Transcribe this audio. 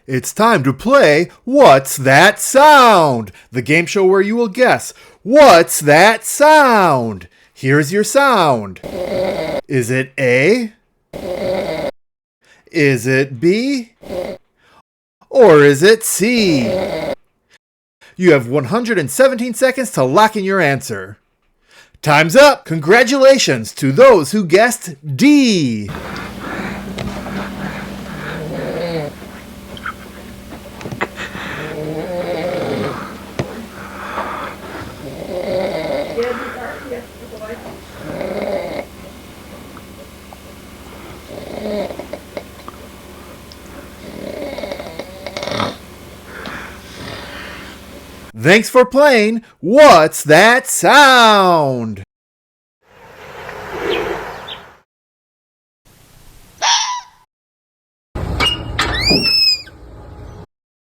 It's time to play What's That Sound? The game show where you will guess, what's that sound? Here's your sound. Is it A? Is it B? Or is it C? You have 117 seconds to lock in your answer. Time's up! Congratulations to those who guessed D! Thanks for playing What's That Sound?